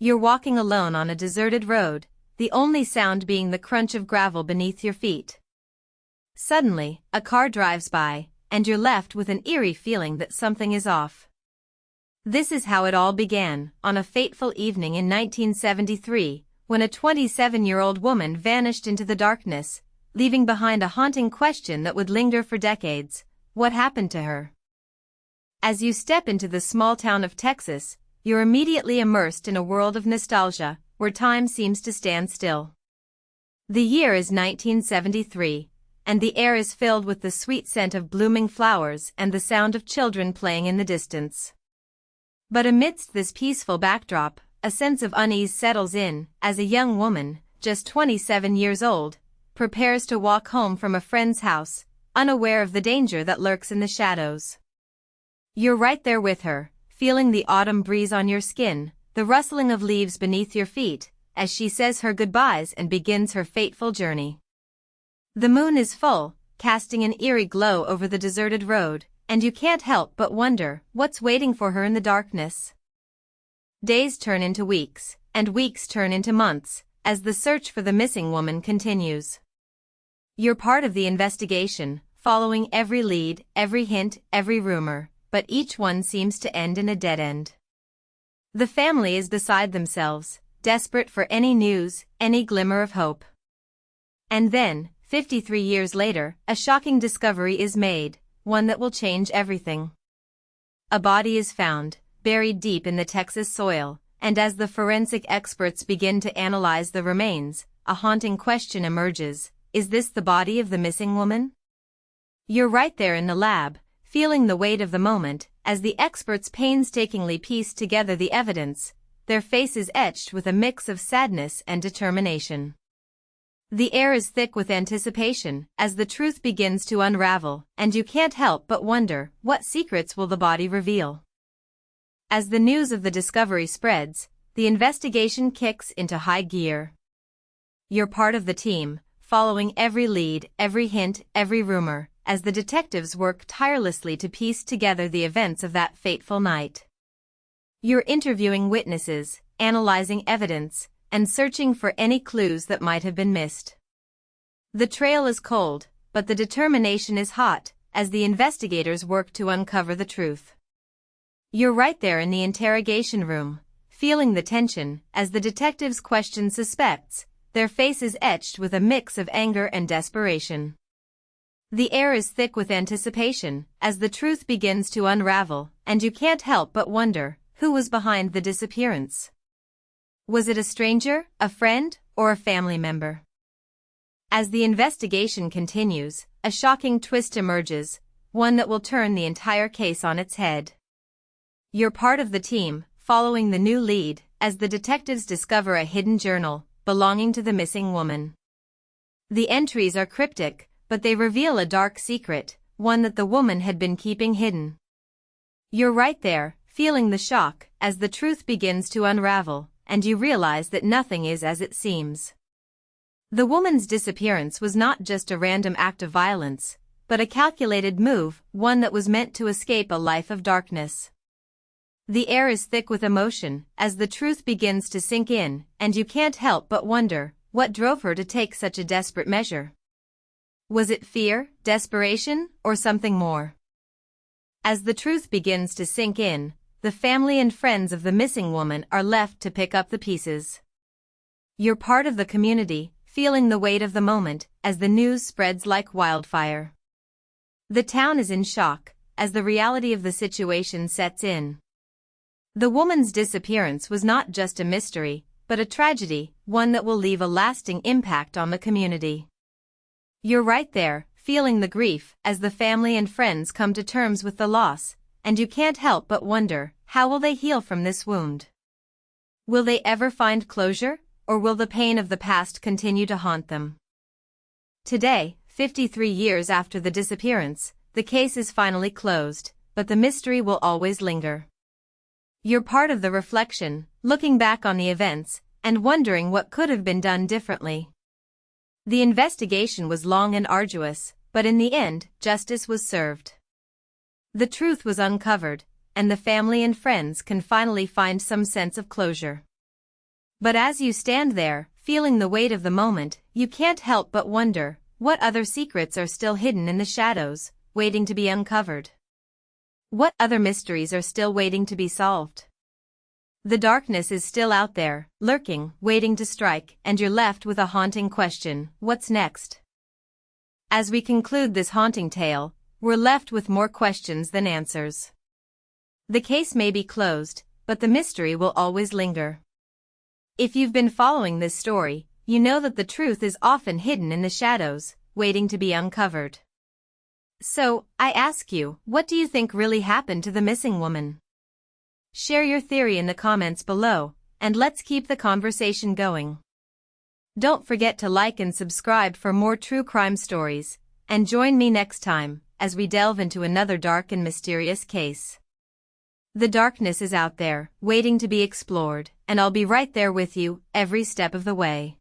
You're walking alone on a deserted road, the only sound being the crunch of gravel beneath your feet. Suddenly, a car drives by, and you're left with an eerie feeling that something is off. This is how it all began, on a fateful evening in 1973, when a 27-year-old woman vanished into the darkness, leaving behind a haunting question that would linger for decades: what happened to her? As you step into the small town of Texas, you're immediately immersed in a world of nostalgia, where time seems to stand still. The year is 1973, and the air is filled with the sweet scent of blooming flowers and the sound of children playing in the distance. But amidst this peaceful backdrop, a sense of unease settles in, as a young woman, just 27 years old, prepares to walk home from a friend's house, unaware of the danger that lurks in the shadows. You're right there with her, feeling the autumn breeze on your skin, the rustling of leaves beneath your feet, as she says her goodbyes and begins her fateful journey. The moon is full, casting an eerie glow over the deserted road, and you can't help but wonder what's waiting for her in the darkness. Days turn into weeks, and weeks turn into months, as the search for the missing woman continues. You're part of the investigation, following every lead, every hint, every rumor, but each one seems to end in a dead end. The family is beside themselves, desperate for any news, any glimmer of hope. And then, 53 years later, a shocking discovery is made, one that will change everything. A body is found, buried deep in the Texas soil, and as the forensic experts begin to analyze the remains, a haunting question emerges: is this the body of the missing woman? You're right there in the lab, feeling the weight of the moment, as the experts painstakingly piece together the evidence, their faces etched with a mix of sadness and determination. The air is thick with anticipation, as the truth begins to unravel, and you can't help but wonder, what secrets will the body reveal? As the news of the discovery spreads, the investigation kicks into high gear. You're part of the team, following every lead, every hint, every rumor, as the detectives work tirelessly to piece together the events of that fateful night. You're interviewing witnesses, analyzing evidence, and searching for any clues that might have been missed. The trail is cold, but the determination is hot, as the investigators work to uncover the truth. You're right there in the interrogation room, feeling the tension, as the detectives question suspects, their faces etched with a mix of anger and desperation. The air is thick with anticipation, as the truth begins to unravel, and you can't help but wonder, who was behind the disappearance? Was it a stranger, a friend, or a family member? As the investigation continues, a shocking twist emerges, one that will turn the entire case on its head. You're part of the team, following the new lead, as the detectives discover a hidden journal belonging to the missing woman. The entries are cryptic, but they reveal a dark secret, one that the woman had been keeping hidden. You're right there, feeling the shock, as the truth begins to unravel, and you realize that nothing is as it seems. The woman's disappearance was not just a random act of violence, but a calculated move, one that was meant to escape a life of darkness. The air is thick with emotion, as the truth begins to sink in, and you can't help but wonder, what drove her to take such a desperate measure? Was it fear, desperation, or something more? As the truth begins to sink in, the family and friends of the missing woman are left to pick up the pieces. You're part of the community, feeling the weight of the moment, as the news spreads like wildfire. The town is in shock, as the reality of the situation sets in. The woman's disappearance was not just a mystery, but a tragedy, one that will leave a lasting impact on the community. You're right there, feeling the grief, as the family and friends come to terms with the loss, and you can't help but wonder, how will they heal from this wound? Will they ever find closure, or will the pain of the past continue to haunt them? Today, 53 years after the disappearance, the case is finally closed, but the mystery will always linger. You're part of the reflection, looking back on the events, and wondering what could have been done differently. The investigation was long and arduous, but in the end, justice was served. The truth was uncovered, and the family and friends can finally find some sense of closure. But as you stand there, feeling the weight of the moment, you can't help but wonder, what other secrets are still hidden in the shadows, waiting to be uncovered? What other mysteries are still waiting to be solved? The darkness is still out there, lurking, waiting to strike, and you're left with a haunting question: what's next? As we conclude this haunting tale, we're left with more questions than answers. The case may be closed, but the mystery will always linger. If you've been following this story, you know that the truth is often hidden in the shadows, waiting to be uncovered. So, I ask you, what do you think really happened to the missing woman? Share your theory in the comments below, and let's keep the conversation going. Don't forget to like and subscribe for more true crime stories, and join me next time, as we delve into another dark and mysterious case. The darkness is out there, waiting to be explored, and I'll be right there with you, every step of the way.